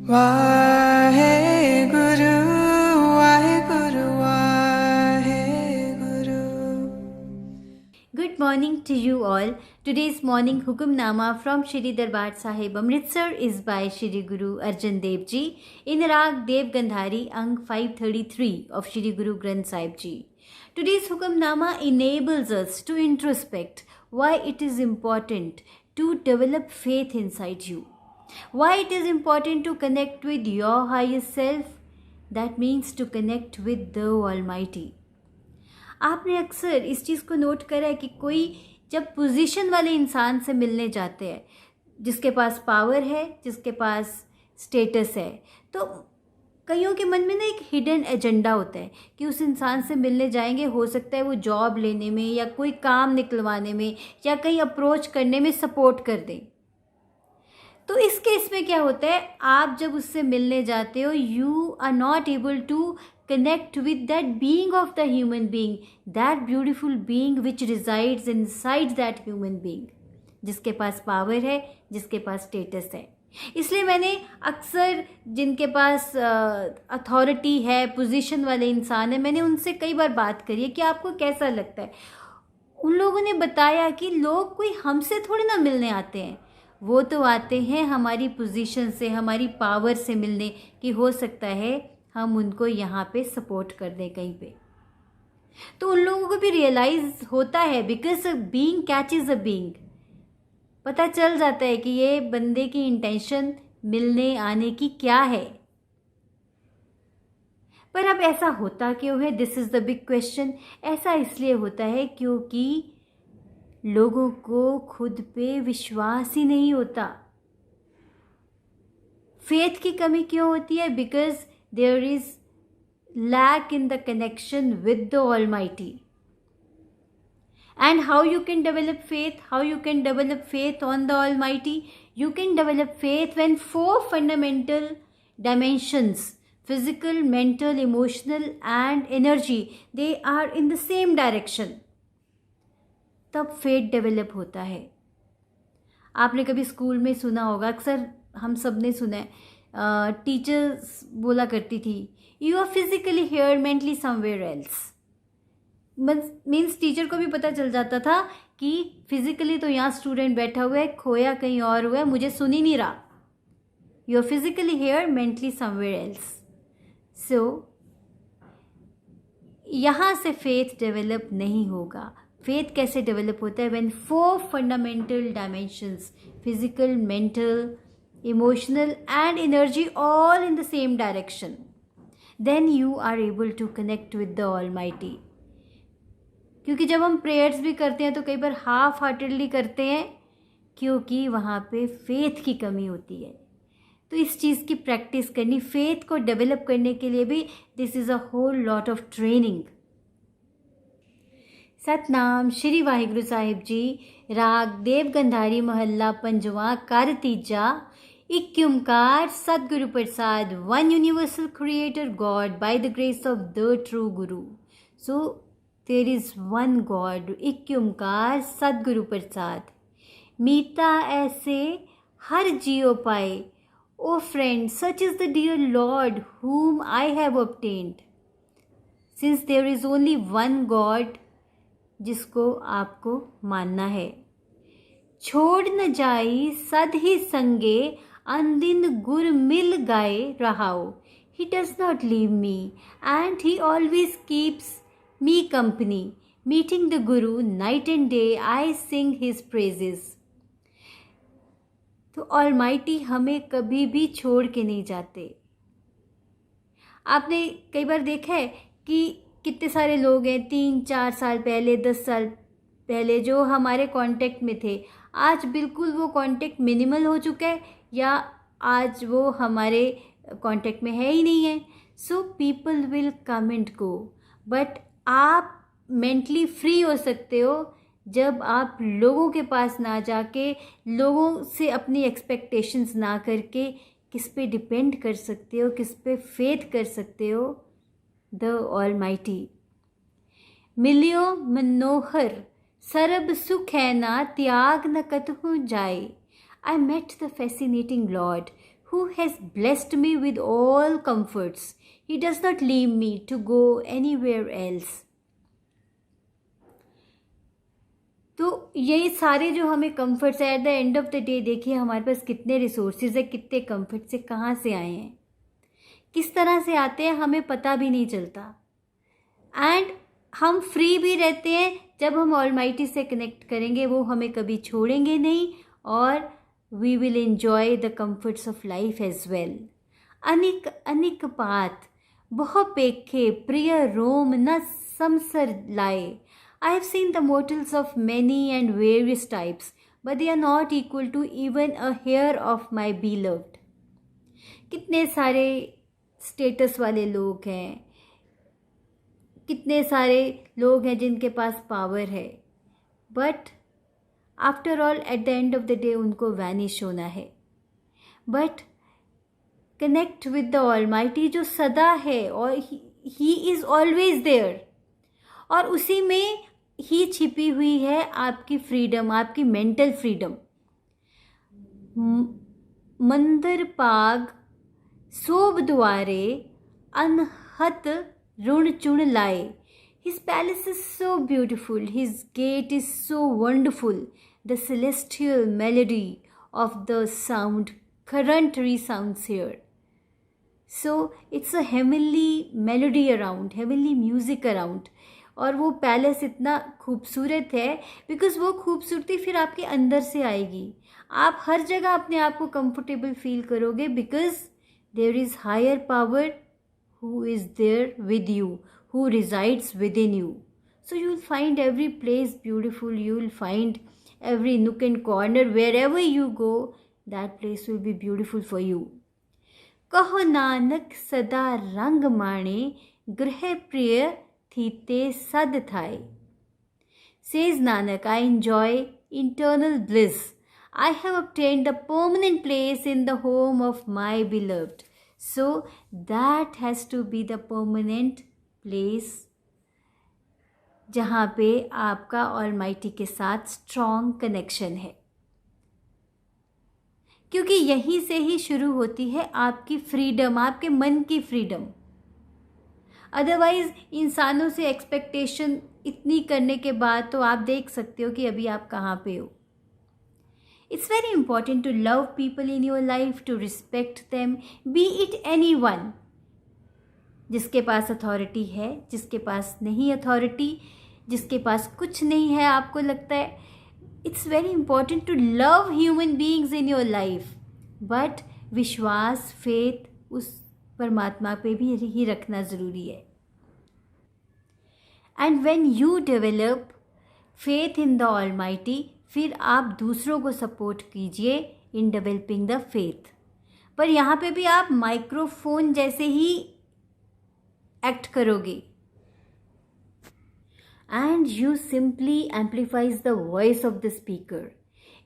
Waheguru, Waheguru, Waheguru. Good morning to you all. Today's morning Hukamnama from Shri Darbar Sahib Amritsar is by Shri Guru Arjan Dev Ji in Rag Dev Gandhari Ang 533 of Shri Guru Granth Sahib Ji. Today's Hukamnama enables us to introspect why it is important to develop faith inside you. Why it is important to connect with your highest self. That means to connect with the Almighty. आपने अक्सर इस चीज़ को note करा है कि कोई जब position वाले इंसान से मिलने जाते हैं, जिसके पास पावर है, जिसके पास स्टेटस है, तो कईयों के मन में ना एक हिडन एजेंडा होता है कि उस इंसान से मिलने जाएंगे, हो सकता है वो जॉब लेने में या कोई काम निकलवाने में या कहीं अप्रोच करने में सपोर्ट कर दें। तो इस केस में क्या होता है, आप जब उससे मिलने जाते हो, you are not able to connect with that being of the human being, that beautiful being which resides inside that human being, जिसके पास पावर है, जिसके पास स्टेटस है। इसलिए मैंने अक्सर जिनके पास अथॉरिटी है, पोजीशन वाले इंसान है, मैंने उनसे कई बार बात करी है कि आपको कैसा लगता है। उन लोगों ने बताया कि लोग कोई हमसे थोड़ी ना मिलने आते हैं, वो तो आते हैं हमारी पोजीशन से, हमारी पावर से मिलने, कि हो सकता है हम उनको यहाँ पे सपोर्ट कर दें कहीं पे। तो उन लोगों को भी रियलाइज होता है, because a being catches a being, पता चल जाता है कि ये बंदे की इंटेंशन मिलने आने की क्या है। पर अब ऐसा होता क्यों है? This is the big question. ऐसा इसलिए होता है क्योंकि लोगों को खुद पे विश्वास ही नहीं होता। फेथ की कमी क्यों होती है? Because there is lack in the connection with the Almighty. And how you can develop faith? How you can develop faith on the Almighty? You can develop faith when 4 fundamental dimensions, physical, mental, emotional and energy, they are in the same direction. तब faith develop होता है। आपने कभी school में सुना होगा, अक्सर हम सब ने सुना है, टीचर्स बोला करती थी, you are physically here mentally somewhere else. Means teacher को भी पता चल जाता था कि फिजिकली तो यहाँ स्टूडेंट बैठा हुआ है, खोया कहीं और हुआ है, मुझे सुन ही नहीं रहा। You are physically here mentally somewhere else. So यहाँ से फेथ डेवलप नहीं होगा। फेथ कैसे डेवलप होता है? When 4 fundamental dimensions, physical, mental, emotional and energy all in the same direction, then you are able to connect with the Almighty. क्योंकि जब हम प्रेयर्स भी करते हैं तो कई बार हाफ हार्टेडली करते हैं, क्योंकि वहाँ पे फेथ की कमी होती है। तो इस चीज़ की प्रैक्टिस करनी, फेथ को डेवलप करने के लिए भी this is a whole lot of training. Satnam Shri Waheguru Sahib ji. Raag Dev Gandhari महल्ला पंजवा कर तीजा। एक ओंकार सदगुरु प्रसाद, one universal creator God by the grace of the true guru. So there is one God, एक ओंकार सदगुरु प्रसाद। मीता ऐसे हर जियो पाए, O friend such is the dear Lord whom I have obtained. Since there is only one God, जिसको आपको मानना है। छोड़ न जाई सद ही संगे, अंदिन गुर मिल गाए रहाओ। He does not leave me and he always keeps me company. Meeting the Guru night and day I sing his praises. तो Almighty हमें कभी भी छोड़ के नहीं जाते। आपने कई बार देखा है कि कितने सारे लोग हैं 3-4 साल पहले, 10 साल पहले जो हमारे कांटेक्ट में थे, आज बिल्कुल वो कांटेक्ट मिनिमल हो चुका है या आज वो हमारे कांटेक्ट में है ही नहीं है। So people will come and go, but आप मेंटली फ्री हो सकते हो जब आप लोगों के पास ना जाके, लोगों से अपनी एक्सपेक्टेशंस ना करके, किस पे डिपेंड कर सकते हो, किस पे फेथ कर सकते हो? The almighty. मिलियो मनोहर सरब सुख है ना, त्याग न कतहु जाए। I met the fascinating Lord who has blessed me with all comforts. He does not leave me to go anywhere else. तो ये सारे जो हमें कंफर्ट्स है, at the end of the day देखिए हमारे पास कितने रिसोर्सेज है, कितने कंफर्ट से कहाँ से आए हैं, किस तरह से आते हैं हमें पता भी नहीं चलता. एंड हम फ्री भी रहते हैं जब हम ऑलमाइटी से कनेक्ट करेंगे, वो हमें कभी छोड़ेंगे नहीं और we will enjoy the comforts of life as well. अनिक अनिक पात बहु पेखे प्रिय रोम न समसर लाए. I have seen the mortals of many and various types, but they are not equal to even a hair of my beloved. कितने सारे status वाले लोग हैं, कितने सारे लोग हैं जिनके पास पावर है, but after all at the end of the day उनको वैनिश होना है. But connect with the almighty जो सदा है और ही इज़ ऑलवेज देयर, और उसी में ही छिपी हुई है आपकी फ्रीडम, आपकी मेंटल फ्रीडम. मंदिर पाग सोब द्वारे अनहत ऋण चुन लाए. His palace is so beautiful, his gate is so wonderful, the celestial melody of the sound current resounds here. So it's a heavenly melody around, heavenly music around. और वो पैलेस इतना खूबसूरत है बिकॉज़ वो खूबसूरती फिर आपके अंदर से आएगी. आप हर जगह अपने आप को कंफर्टेबल फील करोगे because there is higher power who is there with you, who resides within you. So you will find every place beautiful, you will find every nook and corner, wherever you go, that place will be beautiful for you. कहो नानक सदा रंग माणे, गृह प्रिय थीते सद थाए. Says Nanak, I enjoy eternal bliss. I have obtained the permanent place in the home of my beloved. So that has to be the permanent place जहाँ पे आपका ऑलमाइटी के साथ स्ट्रॉन्ग कनेक्शन है, क्योंकि यहीं से ही शुरू होती है आपकी फ्रीडम, आपके मन की फ्रीडम. अदरवाइज इंसानों से एक्सपेक्टेशन इतनी करने के बाद तो आप देख सकते हो कि अभी आप कहाँ पे हो. It's very important to love people in your life, to respect them, be it anyone. जिसके पास अथॉरिटी है, जिसके पास नहीं अथॉरिटी, जिसके पास कुछ नहीं है आपको लगता है, it's very important to love human beings in your life. But विश्वास, फेथ उस परमात्मा पे भी ही रखना ज़रूरी है. And when you develop faith in the almighty, फिर आप दूसरों को सपोर्ट कीजिए इन डेवलपिंग द फेथ. पर यहाँ पे भी आप माइक्रोफोन जैसे ही एक्ट करोगे. And you simply amplifies the voice of the speaker.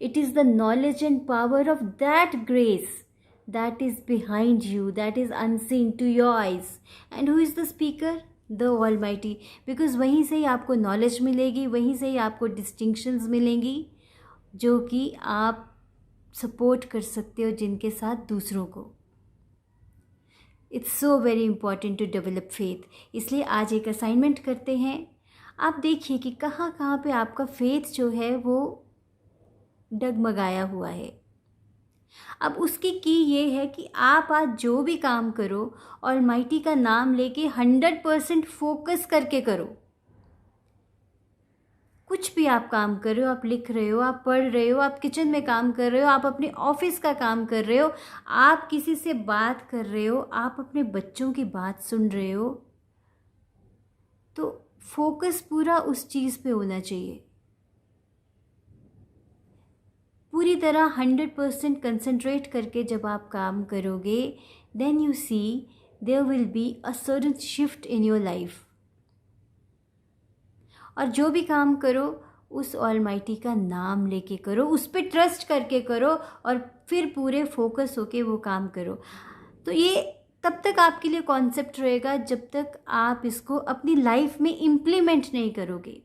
It is the knowledge and power of that grace that is behind you, that is unseen to your eyes. And who is the speaker? The almighty. Because वहीं से ही आपको knowledge मिलेगी, वहीं से ही आपको distinctions मिलेंगी जो कि आप सपोर्ट कर सकते हो जिनके साथ दूसरों को. It's so very important to develop faith. इसलिए आज एक असाइनमेंट करते हैं. आप देखिए कि कहाँ कहाँ पे आपका फेथ जो है वो डगमगाया हुआ है. अब उसकी की ये है कि आप आज जो भी काम करो ऑलमाइटी का नाम लेके 100% फोकस करके करो. कुछ भी आप काम कर रहे हो, आप लिख रहे हो, आप पढ़ रहे हो, आप किचन में काम कर रहे हो, आप अपने ऑफिस का काम कर रहे हो, आप किसी से बात कर रहे हो, आप अपने बच्चों की बात सुन रहे हो, तो फोकस पूरा उस चीज़ पे होना चाहिए. पूरी तरह 100% कंसंट्रेट करके जब आप काम करोगे, then you see there will be a sudden shift in your life. और जो भी काम करो उस ऑलमाइटी का नाम लेके करो, उस पर ट्रस्ट करके करो और फिर पूरे फोकस होके वो काम करो. तो ये तब तक आपके लिए कॉन्सेप्ट रहेगा जब तक आप इसको अपनी लाइफ में इम्प्लीमेंट नहीं करोगे.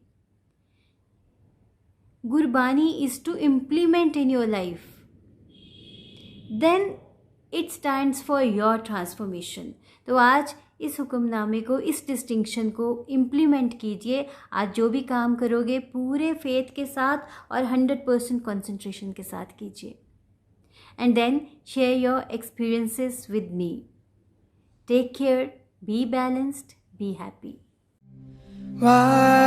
Gurbani is to implement in your life. Then it stands for your transformation. तो आज इस हुक्मनामे को, इस डिस्टिंक्शन को इम्प्लीमेंट कीजिए। आज जो भी काम करोगे पूरे फेथ के साथ और 100% कंसंट्रेशन के साथ कीजिए। And then share your experiences with me. Take care, be balanced, be happy. Why